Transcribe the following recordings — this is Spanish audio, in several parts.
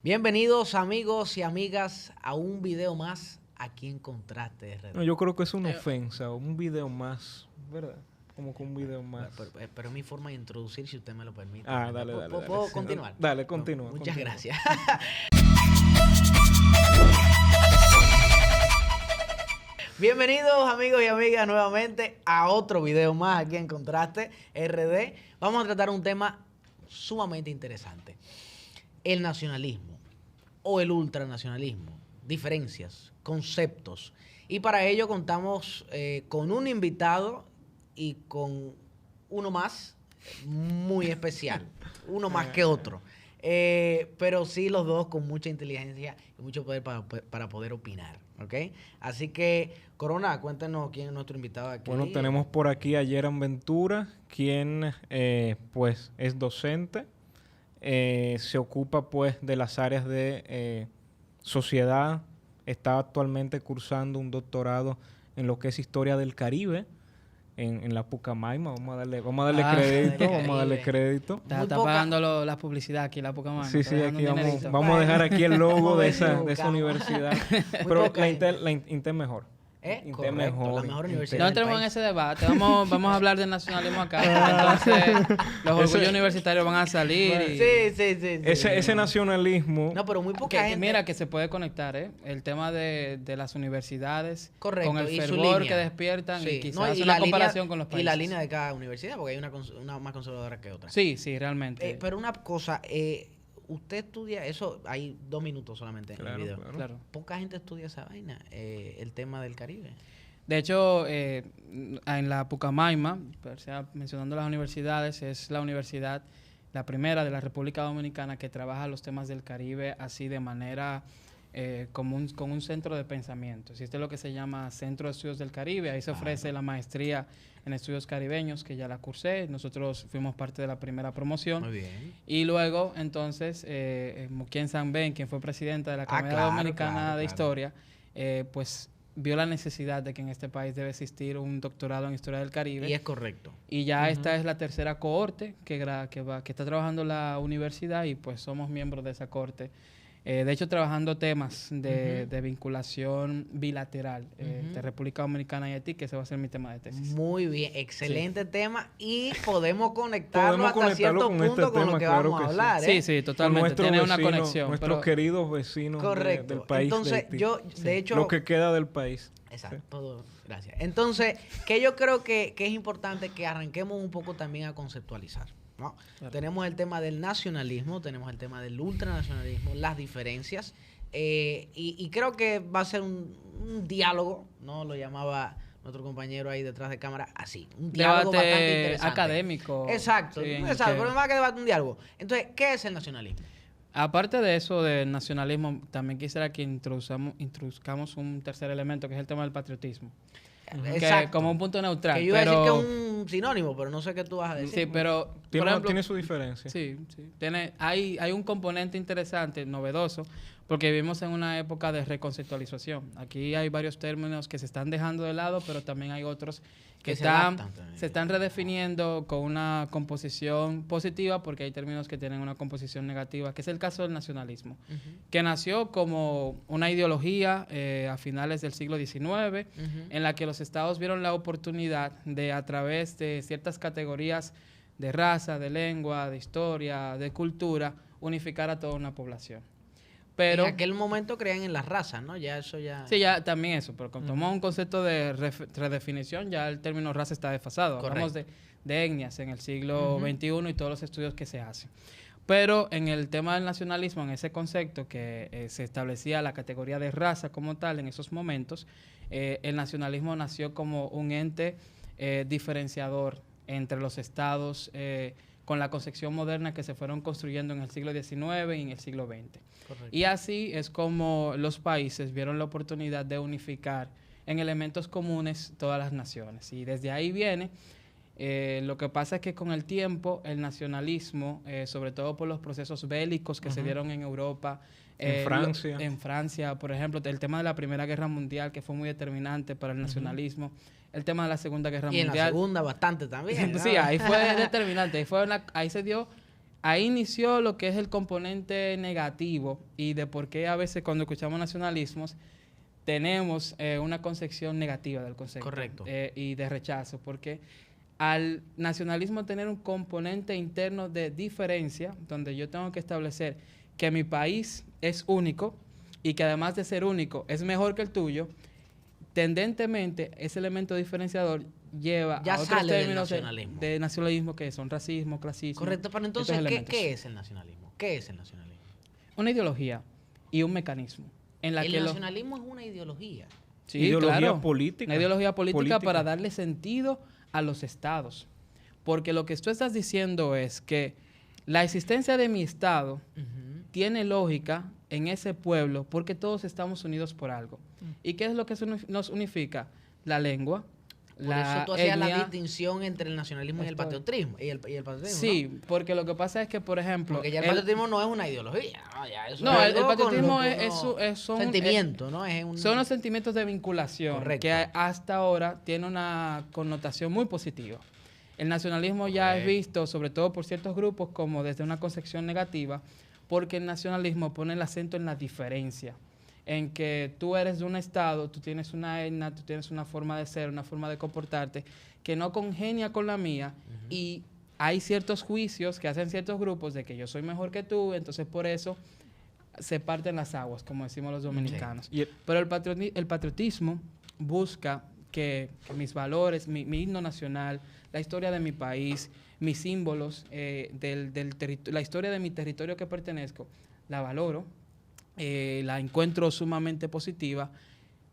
Bienvenidos amigos y amigas a un video más aquí en Contraste RD. No, yo creo que es una ofensa, un video más, ¿verdad? Como que un video más. Pero es mi forma de introducir, si usted me lo permite. Dale. ¿Puedo continuar? Dale, continúa. Muchas gracias. Bienvenidos amigos y amigas nuevamente a otro video más aquí en Contraste RD. Vamos a tratar un tema sumamente interesante. El nacionalismo o el ultranacionalismo, diferencias, conceptos. Y para ello contamos con un invitado y con uno más muy especial, uno más que otro. Pero sí los dos con mucha inteligencia y mucho poder para poder opinar, ¿ok? Así que, Corona, cuéntanos quién es nuestro invitado aquí. Bueno, tenemos por aquí a Yeran Ventura, quien pues es docente. Se ocupa pues de las áreas de sociedad, está actualmente cursando un doctorado en lo que es historia del Caribe en la Pucamaima. Vamos a darle crédito. Está pagando la publicidad aquí la Pucamaima. Sí, aquí vamos a dejar aquí el logo de esa universidad. Pero la Inter mejor. Correcto, mejor, la mejor universidad. No entremos en ese debate. Vamos a hablar de nacionalismo acá. Entonces, los orgullos universitarios van a salir. Sí. Ese nacionalismo. No, pero muy poca gente. Mira, que se puede conectar, el tema de las universidades. Correcto, con el y fervor que despiertan y quizás hacer una comparación con los países. Y la línea de cada universidad, porque hay una más conservadora que otra. Sí, realmente. Pero una cosa, usted estudia eso, hay 2 minutos solamente en el video. Claro. Poca gente estudia esa vaina, el tema del Caribe. De hecho, en la Pucamaima, mencionando las universidades, es la universidad, la primera de la República Dominicana que trabaja los temas del Caribe así de manera con un centro de pensamiento. Existe lo que se llama Centro de Estudios del Caribe, ahí se ofrece la maestría en estudios caribeños, que ya la cursé, nosotros fuimos parte de la primera promoción. Muy bien. Y luego, entonces, Muquien Sanben, quien fue presidenta de la Academia Dominicana de Historia, pues vio la necesidad de que en este país debe existir un doctorado en Historia del Caribe. Y es correcto. Y ya esta es la tercera cohorte que está trabajando la universidad y pues somos miembros de esa cohorte. De hecho, trabajando temas de vinculación bilateral de República Dominicana y Haití, que ese va a ser mi tema de tesis. Muy bien, excelente tema y podemos conectarlo hasta cierto punto con lo que vamos a hablar. Sí, totalmente. Tiene una conexión. Nuestros queridos vecinos del país. Entonces, de hecho... Lo que queda del país. Exacto, gracias. Entonces, que yo creo que es importante que arranquemos un poco también a conceptualizar, ¿no? Claro. Tenemos el tema del nacionalismo, tenemos el tema del ultranacionalismo, las diferencias, y creo que va a ser un diálogo, ¿no? Lo llamaba nuestro compañero ahí detrás de cámara, así, un diálogo debate bastante interesante. Académico. Exacto, pero más que debate, un diálogo. Entonces, ¿qué es el nacionalismo? Aparte de eso del nacionalismo, también quisiera que introduzcamos un tercer elemento, que es el tema del patriotismo. Exacto. Como un punto neutral. Que yo iba a decir que es un sinónimo, pero no sé qué tú vas a decir. Sí, pero por ejemplo, tiene su diferencia. Sí. Hay un componente interesante, novedoso, porque vivimos en una época de reconceptualización. Aquí hay varios términos que se están dejando de lado, pero también hay otros que se están redefiniendo con una composición positiva, porque hay términos que tienen una composición negativa, que es el caso del nacionalismo, que nació como una ideología a finales del siglo XIX, en la que los estados vieron la oportunidad de, a través de ciertas categorías de raza, de lengua, de historia, de cultura, unificar a toda una población. Pero en aquel momento creían en las razas, ¿no? Ya eso ya... Sí, ya también eso, pero como tomamos un concepto de redefinición, ya el término raza está desfasado. Correcto. Hablamos de etnias en el siglo XXI y todos los estudios que se hacen. Pero en el tema del nacionalismo, en ese concepto que se establecía la categoría de raza como tal en esos momentos, el nacionalismo nació como un ente diferenciador entre los estados con la concepción moderna que se fueron construyendo en el siglo XIX y en el siglo XX. Correcto. Y así es como los países vieron la oportunidad de unificar en elementos comunes todas las naciones. Y desde ahí viene, lo que pasa es que con el tiempo el nacionalismo, sobre todo por los procesos bélicos que se dieron en Europa, en Francia, por ejemplo, el tema de la Primera Guerra Mundial, que fue muy determinante para el nacionalismo, el tema de la Segunda Guerra Mundial. Y en la Segunda bastante también, ¿no? Sí, ahí fue determinante, ahí se dio ahí inició lo que es el componente negativo y de por qué a veces cuando escuchamos nacionalismos tenemos una concepción negativa del concepto. Correcto. Y de rechazo, porque al nacionalismo tener un componente interno de diferencia, donde yo tengo que establecer que mi país es único y que además de ser único es mejor que el tuyo, tendentemente ese elemento diferenciador lleva Ya a otros sale del términos nacionalismo. de nacionalismo que son racismo, clasismo. Correcto, pero estos entonces, elementos. ¿qué es el nacionalismo? ¿Qué es el nacionalismo? Una ideología y un mecanismo en la El que nacionalismo es una ideología. Sí, ideología claro. política. Una ideología política para darle sentido a los estados. Porque lo que tú estás diciendo es que la existencia de mi estado tiene lógica en ese pueblo porque todos estamos unidos por algo. ¿Y qué es lo que nos unifica? La lengua, Por la eso tú hacías la etnia. distinción entre el nacionalismo y el Esto- patriotismo. Y el patriotismo, Sí, porque lo que pasa es que, por ¿no? ejemplo... Porque ya el patriotismo no es una ideología. No, ya eso No, es el algo con patriotismo lo que es uno- sentimiento, ¿no? Es un, son los sentimientos de vinculación Correcto. que hasta ahora tiene una connotación muy positiva. El nacionalismo ya es Correcto. visto, sobre todo por ciertos grupos, como desde una concepción negativa, porque el nacionalismo pone el acento en la diferencia, en que tú eres de un estado, tú tienes una etnia, tú tienes una forma de ser, una forma de comportarte que no congenia con la mía y hay ciertos juicios que hacen ciertos grupos de que yo soy mejor que tú, entonces por eso se parten las aguas, como decimos los dominicanos. Y Pero el patriotismo busca que mis valores, mi himno nacional, la historia de mi país, mis símbolos, la historia de mi territorio que pertenezco, la valoro, la encuentro sumamente positiva,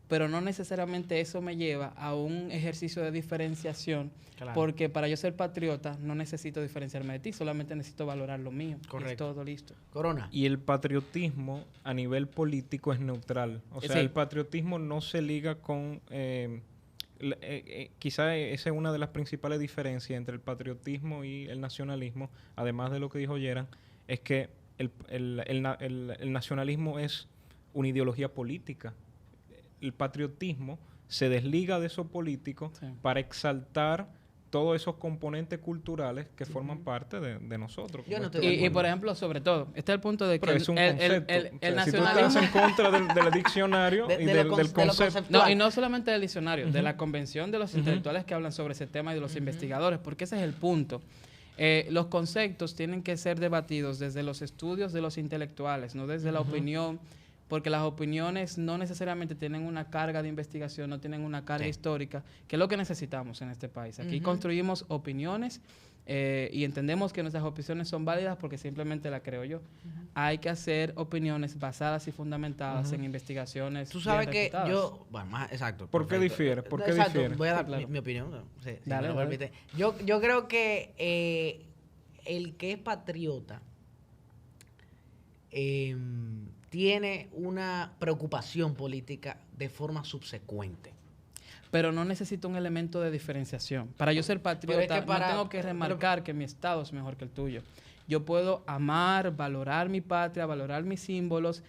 pero no necesariamente eso me lleva a un ejercicio de diferenciación, Claro. porque para yo ser patriota no necesito diferenciarme de ti, solamente necesito valorar lo mío. Y Correcto. es todo listo. Corona. Y el patriotismo a nivel político es neutral. O sea, Sí. el patriotismo no se liga con... quizá esa es una de las principales diferencias entre el patriotismo y el nacionalismo, además de lo que dijo Yeran, es que el nacionalismo es una ideología política. El patriotismo se desliga de eso político Sí. para exaltar todos esos componentes culturales que forman parte de nosotros. Yo no como estoy de Y acuerdo. por ejemplo, sobre todo, este es el punto de que Pero es un concepto. O sea, el si tú nacionalismo... estás en contra del diccionario y De del lo concepto... conceptual. No, y no solamente del diccionario, de la convención de los intelectuales que hablan sobre ese tema y de los investigadores, porque ese es el punto. Los conceptos tienen que ser debatidos desde los estudios de los intelectuales, no desde la opinión, porque las opiniones no necesariamente tienen una carga de investigación, no tienen una carga Sí. histórica, que es lo que necesitamos en este país. Aquí construimos opiniones y entendemos que nuestras opiniones son válidas porque simplemente la creo yo. Hay que hacer opiniones basadas y fundamentadas en investigaciones. Tú sabes bien que refutadas. yo... Bueno, más exacto. ¿Por qué perfecto. difiere? ¿Por qué Exacto, difiere? voy a dar Sí, claro. mi opinión. Si Dale, me lo dale. permite. Yo creo que el que es patriota tiene una preocupación política de forma subsecuente. Pero no necesito un elemento de diferenciación. Para yo ser patriota, que para- no tengo que remarcar que mi estado es mejor que el tuyo. Yo puedo amar, valorar mi patria, valorar mis símbolos,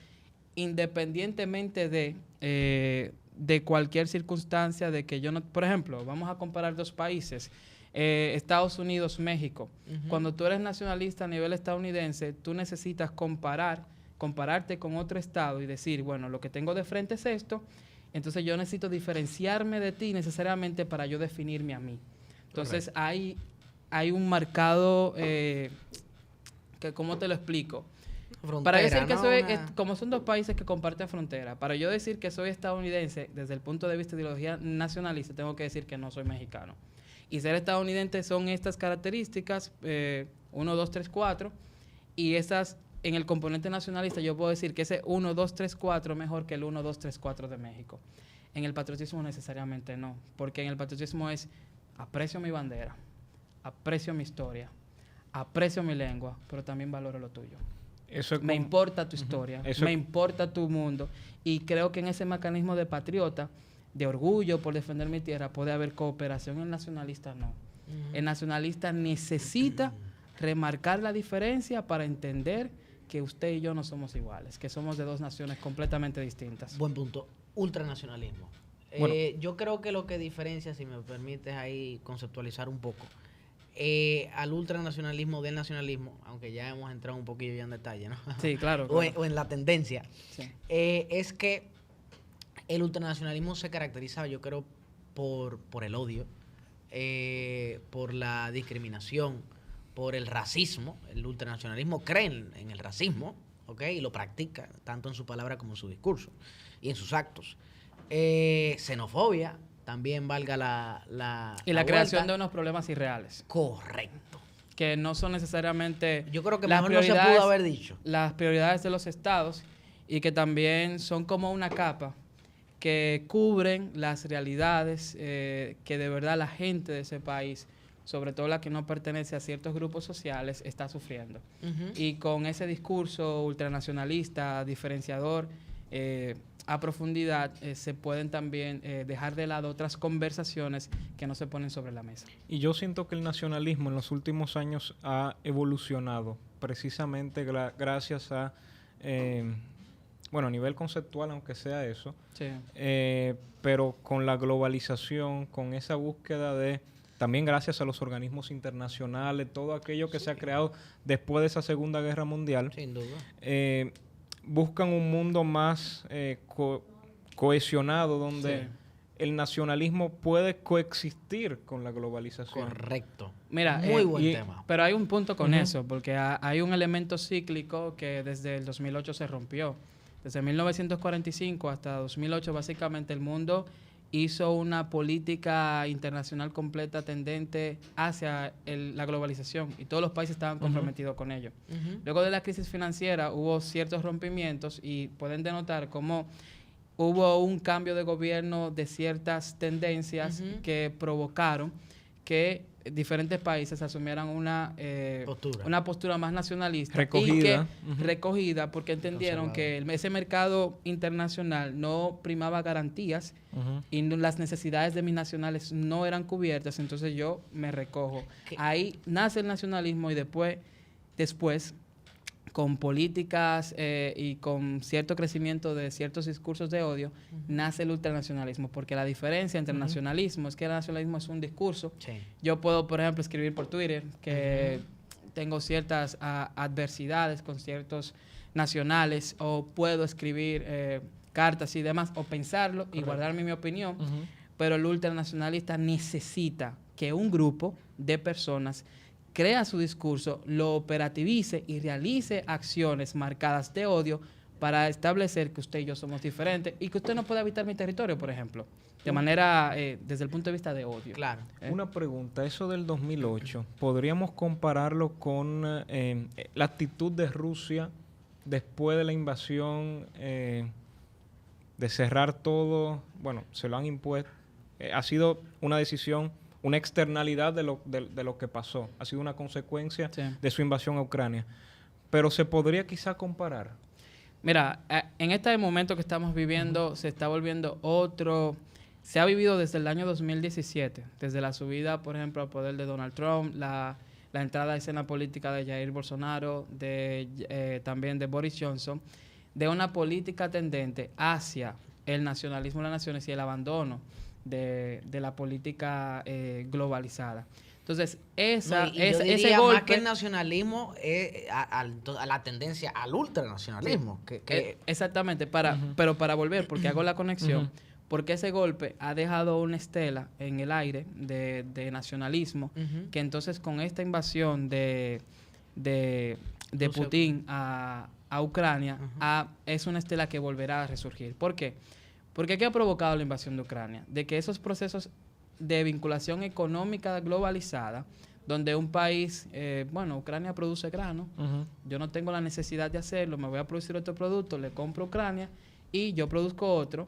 independientemente de cualquier circunstancia, de que yo no... Por ejemplo, vamos a comparar dos países. Estados Unidos, México. Cuando tú eres nacionalista a nivel estadounidense, tú necesitas compararte con otro estado y decir, bueno, lo que tengo de frente es esto, entonces yo necesito diferenciarme de ti necesariamente para yo definirme a mí. Entonces hay un marcado, que ¿cómo te lo explico? Para decir que ¿no? soy, Una- como son dos países que comparten frontera, para yo decir que soy estadounidense desde el punto de vista de ideología nacionalista, tengo que decir que no soy mexicano. Y ser estadounidense son estas características, 1, 2, 3, 4, y esas, en el componente nacionalista, yo puedo decir que ese 1, 2, 3, 4 es mejor que el 1, 2, 3, 4 de México. En el patriotismo necesariamente no, porque en el patriotismo es aprecio mi bandera, aprecio mi historia, aprecio mi lengua, pero también valoro lo tuyo. Eso es Me como- importa tu historia, Eso- me importa tu mundo, y creo que en ese mecanismo de patriota, de orgullo por defender mi tierra, puede haber cooperación. El nacionalista no. El nacionalista necesita remarcar la diferencia para entender que usted y yo no somos iguales, que somos de dos naciones completamente distintas. Buen punto. Ultranacionalismo. Bueno. Yo creo que lo que diferencia, si me permites ahí conceptualizar un poco, al ultranacionalismo del nacionalismo, aunque ya hemos entrado un poquillo ya en detalle, ¿no? Sí, claro. O en la tendencia, Sí. es que el ultranacionalismo se caracteriza, yo creo, por el odio, por la discriminación, por el racismo. El ultranacionalismo cree en el racismo, ¿ok? Y lo practica, tanto en su palabra como en su discurso y en sus actos. Xenofobia, también valga Y la creación vuelta. de unos problemas irreales, Correcto. que no son necesariamente Yo creo que las mejor no se pudo prioridades- haber dicho. las prioridades de los estados, y que también son como una capa que cubren las realidades que de verdad la gente de ese país, sobre todo la que no pertenece a ciertos grupos sociales, está sufriendo. Ujú. Y con ese discurso ultranacionalista, diferenciador, a profundidad, se pueden también dejar de lado otras conversaciones que no se ponen sobre la mesa. Y yo siento que el nacionalismo en los últimos años ha evolucionado precisamente gracias a, bueno, a nivel conceptual, aunque sea eso, Sí. pero con la globalización, con esa búsqueda de, también gracias a los organismos internacionales, todo aquello que se ha creado después de esa Segunda Guerra Mundial, Sin duda. buscan un mundo más cohesionado, donde Sí. el nacionalismo puede coexistir con la globalización. Correcto. Mira, Muy buen y- tema. Pero hay un punto con Ujú. eso, porque hay un elemento cíclico que desde el 2008 se rompió. Desde 1945 hasta 2008, básicamente el mundo hizo una política internacional completa tendente hacia la globalización, y todos los países estaban comprometidos con ello. Ujú. Luego de la crisis financiera hubo ciertos rompimientos, y pueden denotar cómo hubo un cambio de gobierno de ciertas tendencias Ujú. que provocaron que diferentes países asumieran una postura más nacionalista Recogida. y que Ujú. recogida, porque entendieron que ese mercado internacional no primaba garantías Ujú. y las necesidades de mis nacionales no eran cubiertas, entonces yo me recojo. ¿Qué? Ahí nace el nacionalismo, y después con políticas y con cierto crecimiento de ciertos discursos de odio, nace el ultranacionalismo, porque la diferencia entre nacionalismo es que el nacionalismo es un discurso. Sí. Yo puedo, por ejemplo, escribir por Twitter que tengo ciertas adversidades con ciertos nacionales, o puedo escribir cartas y demás, o pensarlo y Correcto. guardarme mi opinión, Ujú. pero el ultranacionalista necesita que un grupo de personas crea su discurso, lo operativice y realice acciones marcadas de odio para establecer que usted y yo somos diferentes y que usted no puede habitar mi territorio, por ejemplo, de manera, desde el punto de vista de odio. Claro. Una pregunta, eso del 2008, ¿podríamos compararlo con la actitud de Rusia después de la invasión, de cerrar todo? Bueno, se lo han impuesto. Ha sido una decisión, una externalidad de lo que pasó. Ha sido una consecuencia Sí. de su invasión a Ucrania. Pero se podría quizá comparar. Mira, en este momento que estamos viviendo, se está volviendo se ha vivido desde el año 2017, desde la subida, por ejemplo, al poder de Donald Trump, la entrada a escena política de Jair Bolsonaro, también de Boris Johnson, de una política tendente hacia el nacionalismo de las naciones y el abandono de la política globalizada. Entonces, No, y yo ese diría golpe... más que el nacionalismo es a la tendencia al ultranacionalismo. Exactamente, pero para volver, porque hago la conexión, Ujú. porque ese golpe ha dejado una estela en el aire de nacionalismo, Ujú. que entonces con esta invasión de Rusia. Putin a Ucrania, es una estela que volverá a resurgir. ¿Por qué? Porque ¿qué ha provocado la invasión de Ucrania? De que esos procesos de vinculación económica globalizada, donde un país, Ucrania produce grano, Ujú. yo no tengo la necesidad de hacerlo, me voy a producir otro producto, le compro a Ucrania y yo produzco otro.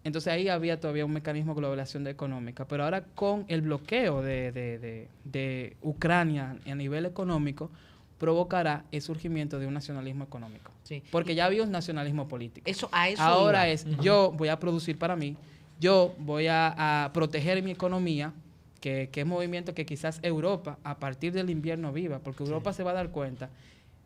Entonces ahí había todavía un mecanismo de globalización económica. Pero ahora con el bloqueo de Ucrania a nivel económico, provocará el surgimiento de un nacionalismo económico. Sí. Porque ya había un nacionalismo político. A eso Ahora iba. yo voy a producir para mí, yo voy a proteger mi economía, que es movimiento que quizás Europa a partir del invierno viva, porque Europa se va a dar cuenta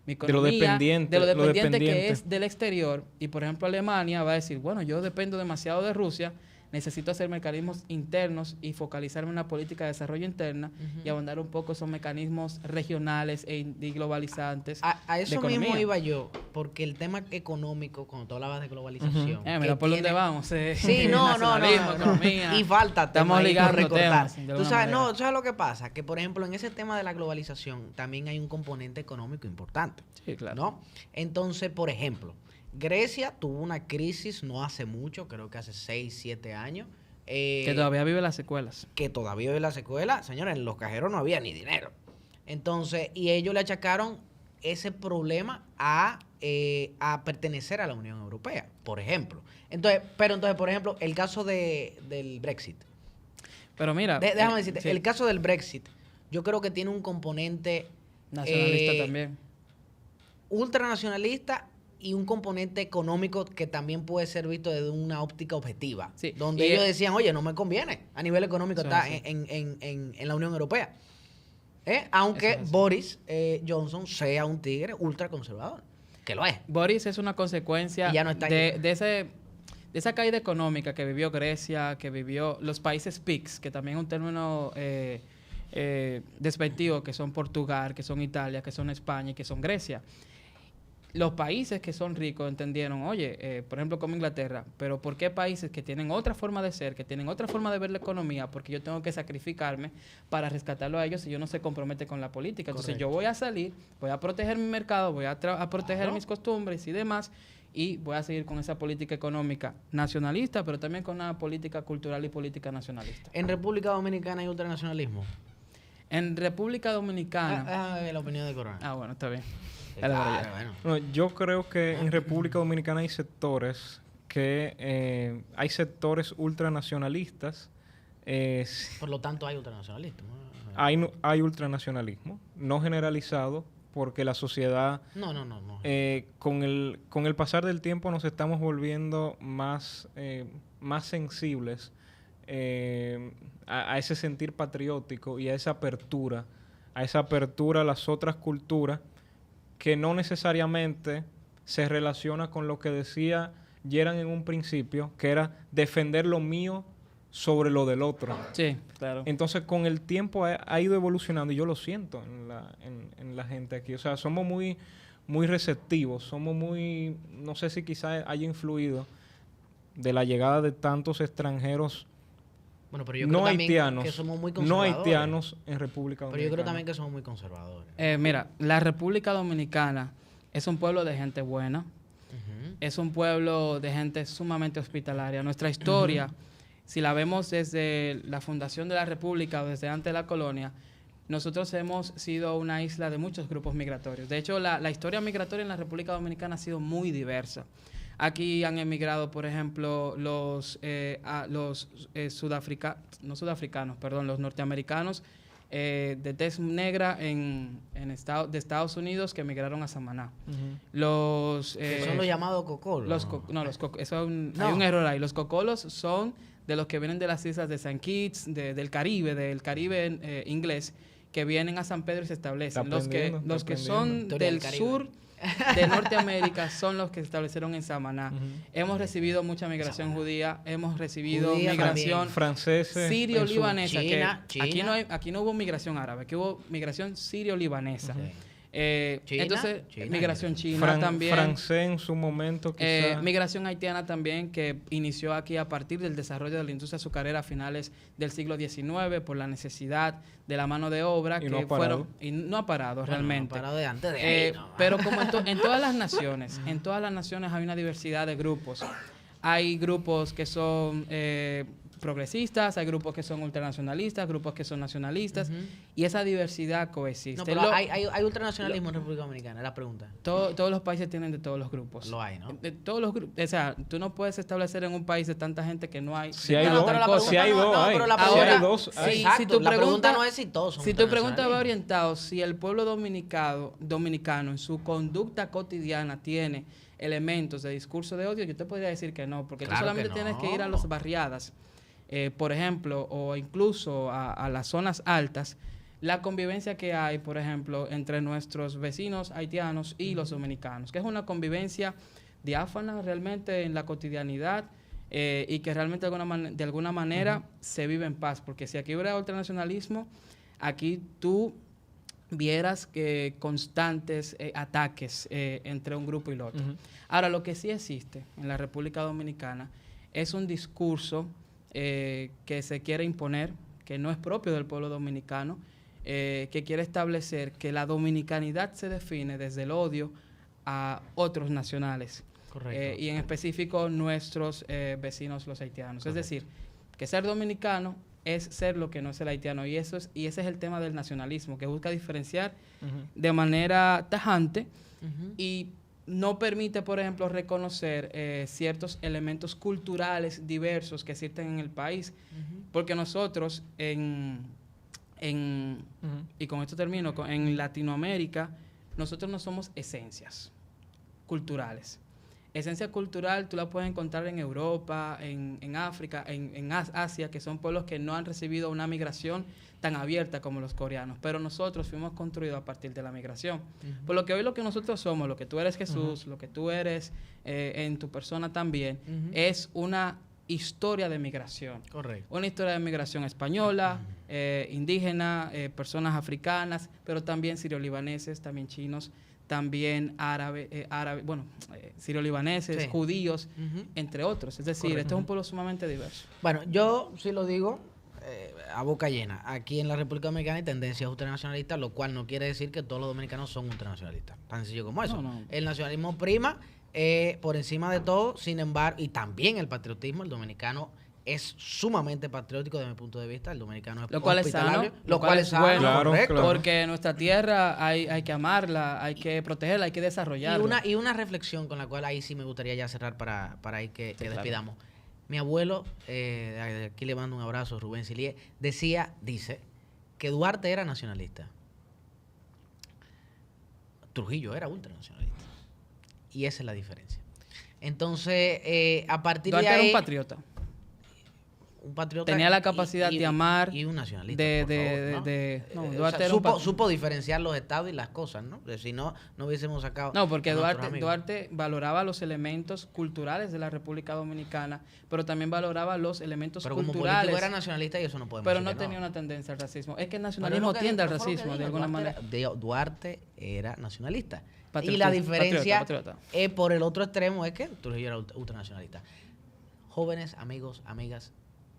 mi economía, lo de lo dependiente que dependiente. es del exterior, y por ejemplo Alemania va a decir, bueno, yo dependo demasiado de Rusia, necesito hacer mecanismos internos y focalizarme en una política de desarrollo interna y abordar un poco esos mecanismos regionales y globalizantes. A eso de mismo economía. iba yo, porque el tema económico, cuando tú hablabas de globalización... que Mira por dónde tiene- vamos. Sí, no, nacionalismo, economía. Y falta Estamos tema ahí por ligando recortar. temas, de Tú alguna sabes, manera. no, ¿tú sabes lo que pasa? Que, por ejemplo, en ese tema de la globalización también hay un componente económico importante. Sí, claro. ¿No? Entonces, por ejemplo, Grecia tuvo una crisis no hace mucho, creo que hace 6, 7 años. Que todavía vive las secuelas. Que todavía vive la secuela. Señores, en los cajeros no había ni dinero. Entonces, y ellos le achacaron ese problema a pertenecer a la Unión Europea, por ejemplo. Entonces, por ejemplo, el caso del Brexit. Pero mira... Déjame decirte, sí, el caso del Brexit, yo creo que tiene un componente nacionalista también. ultranacionalista y un componente económico que también puede ser visto desde una óptica objetiva. Sí, Donde y ellos decían, oye, no me conviene a nivel económico Eso estar es así. en la Unión Europea. Aunque Eso es así. Boris Johnson sea un tigre ultraconservador, que lo es. Boris es una consecuencia Y ya no está de esa caída económica que vivió Grecia, que vivió los países PIGS, que también es un término despectivo, que son Portugal, que son Italia, que son España y que son Grecia. Los países que son ricos entendieron, oye, por ejemplo como Inglaterra, pero ¿por qué países que tienen otra forma de ser, que tienen otra forma de ver la economía, porque yo tengo que sacrificarme para rescatarlo a ellos si yo no se compromete con la política? Entonces Correcto. yo voy a salir, voy a proteger mi mercado, voy a proteger Claro. mis costumbres y demás, y voy a seguir con esa política económica nacionalista, pero también con una política cultural y política nacionalista. En República Dominicana hay ultranacionalismo. En República Dominicana... Déjame ver la opinión de Corona. bueno, está bien. Claro, Dale para allá. bueno. No, yo creo que en República Dominicana hay sectores hay sectores ultranacionalistas, Por lo tanto, hay ultranacionalismo. hay ultranacionalismo, no generalizado, porque la sociedad No. con el pasar del tiempo nos estamos volviendo más sensibles a ese sentir patriótico y a esa apertura a las otras culturas que no necesariamente se relaciona con lo que decía Yeran en un principio, que era defender lo mío sobre lo del otro. Sí, claro. Entonces, con el tiempo ha ido evolucionando y yo lo siento en la gente aquí. O sea, somos muy, muy receptivos, somos muy... No sé si quizás haya influido de la llegada de tantos extranjeros Bueno, pero yo creo no también haitianos, que somos muy no conservadores. haitianos en República Pero Dominicana. yo creo también que somos muy conservadores. Mira, la República Dominicana es un pueblo de gente buena, es un pueblo de gente sumamente hospitalaria. Nuestra historia, si la vemos desde la fundación de la República o desde antes de la colonia, nosotros hemos sido una isla de muchos grupos migratorios. De hecho, la historia migratoria en la República Dominicana ha sido muy diversa. Aquí han emigrado, por ejemplo, los norteamericanos de tez negra de Estados Unidos que emigraron a Samaná. Que son los llamados cocolos. Hay un error ahí. Los cocolos son de los que vienen de las islas de St. Kitts, del Caribe inglés, que vienen a San Pedro y se establecen. Los que son Historia del del Caribe. sur de Norteamérica son los que se establecieron en Samaná. Hemos recibido mucha migración judía, hemos recibido Judía migración también. franceses, sirio-libanesa. China, que China. aquí no hubo migración árabe, aquí hubo migración sirio-libanesa. Sí. China, Entonces, China. migración china también. francés en su momento quizás. Migración haitiana también, que inició aquí a partir del desarrollo de la industria azucarera a finales del siglo XIX por la necesidad de la mano de obra Y no ha parado. y no ha parado realmente. No, parado de antes de ahí, no. Pero como en todas las naciones, hay una diversidad de grupos. Hay grupos que son progresistas, hay grupos que son ultranacionalistas, grupos que son nacionalistas, y esa diversidad coexiste. No, pero hay ultranacionalismo en República Dominicana, es la pregunta. Todos los países tienen de todos los grupos. Lo hay, ¿no? De todos los grupos. O sea, tú no puedes establecer en un país de tanta gente que no hay. Si hay de dos, tal la cosa. si hay dos, hay. pero la Si pregunta- hay dos, Sí, hay. exacto, tu la pregunta pregunta- no es si todos son Si tu pregunta va ultranacionalismo. orientado si el pueblo dominicano en su conducta cotidiana tiene elementos de discurso de odio, yo te podría decir que no, porque Claro tú solamente que tienes no. que ir a las barriadas, por ejemplo, o incluso a las zonas altas, la convivencia que hay, por ejemplo, entre nuestros vecinos haitianos y los dominicanos, que es una convivencia diáfana realmente en la cotidianidad. y que realmente de alguna manera se vive en paz. Porque si aquí hubiera ultranacionalismo, aquí tú vieras que constantes ataques entre un grupo y el otro. Ahora, lo que sí existe en la República Dominicana es un discurso que se quiere imponer, que no es propio del pueblo dominicano, que quiere establecer que la dominicanidad se define desde el odio a otros nacionales. Correcto. Y en específico nuestros vecinos los haitianos. Correcto. Es decir, que ser dominicano es ser lo que no es el haitiano. Y ese es el tema del nacionalismo, que busca diferenciar de manera tajante y no permite, por ejemplo, reconocer ciertos elementos culturales diversos que existen en el país. Porque nosotros y con esto termino, en Latinoamérica, nosotros no somos esencias culturales. Esencia cultural tú la puedes encontrar en Europa, en África, en Asia, que son pueblos que no han recibido una migración tan abierta como los coreanos. Pero nosotros fuimos construidos a partir de la migración. Por lo que hoy lo que nosotros somos, lo que tú eres Jesús, lo que tú eres en tu persona también, es una historia de migración. Correcto. Una historia de migración española, indígena, personas africanas, pero también sirio-libaneses, también chinos, también sirio-libaneses, Sí. judíos, entre otros. Es decir, Correcto. este es un pueblo sumamente diverso. Bueno, yo sí lo digo a boca llena. Aquí en la República Dominicana hay tendencias ultranacionalistas, lo cual no quiere decir que todos los dominicanos son ultranacionalistas. Tan sencillo como eso. No. El nacionalismo prima por encima de todo, sin embargo, y también el patriotismo. El dominicano es sumamente patriótico desde mi punto de vista. El dominicano es Lo cual es sano, hospitalario, lo cual es sano, bueno, Claro, correcto. claro. Porque nuestra tierra hay que amarla, hay que protegerla, hay que desarrollarla. Y una reflexión con la cual ahí sí me gustaría ya cerrar para ir que claro. despidamos. Mi abuelo, aquí le mando un abrazo, Rubén Silié, dice que Duarte era nacionalista. Trujillo era ultranacionalista. Y esa es la diferencia. Entonces, a partir Duarte de ahí... era un patriota. Un patriota Tenía la capacidad de amar, y un nacionalista, por favor, ¿no? Duarte era un supo diferenciar los estados y las cosas, ¿no? Si no, no hubiésemos sacado... No, porque a nuestros amigos. Duarte valoraba los elementos culturales de la República Dominicana, pero también valoraba los elementos Pero como culturales. político era nacionalista y eso no podemos Pero decir no que tenía una tendencia al racismo. Es que el Pero nacionalismo lo que tiende al digo, fue lo que racismo, dije, de alguna Duarte manera. Duarte era nacionalista. Y Patriotista, la diferencia patriota. por el otro extremo es que Trujillo era ultranacionalista. Jóvenes, amigos, amigas,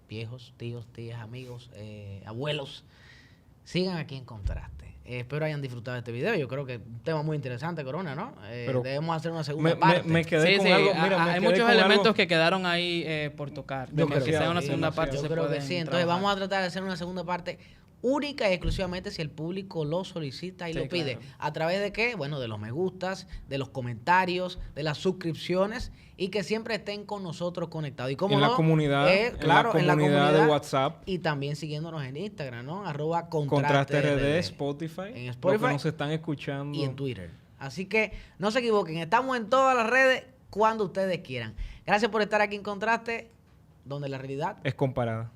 viejos, tíos, tías, amigos, abuelos, sigan aquí en Contraste. Espero hayan disfrutado de este video. Yo creo que es un tema muy interesante, Corona, ¿no? Pero debemos hacer una segunda parte. me quedé Sí, con sí, algo. Mira, me hay quedé muchos con elementos algo. que quedaron ahí por tocar. Yo creo que que sea una sí, segunda parte Yo se creo que pueden sí. Entonces trabajar. vamos a tratar de hacer una segunda parte única y exclusivamente si el público lo solicita y Sí, lo pide. claro. ¿A través de qué? Bueno, de los me gustas, de los comentarios, de las suscripciones y que siempre estén con nosotros conectados. Y como En la comunidad, claro, en la comunidad de WhatsApp. Y también siguiéndonos en Instagram, ¿no? Contraste RD, Spotify. En Los Spotify que nos están escuchando. y en Twitter. Así que no se equivoquen, estamos en todas las redes cuando ustedes quieran. Gracias por estar aquí en Contraste, donde la realidad Es comparada.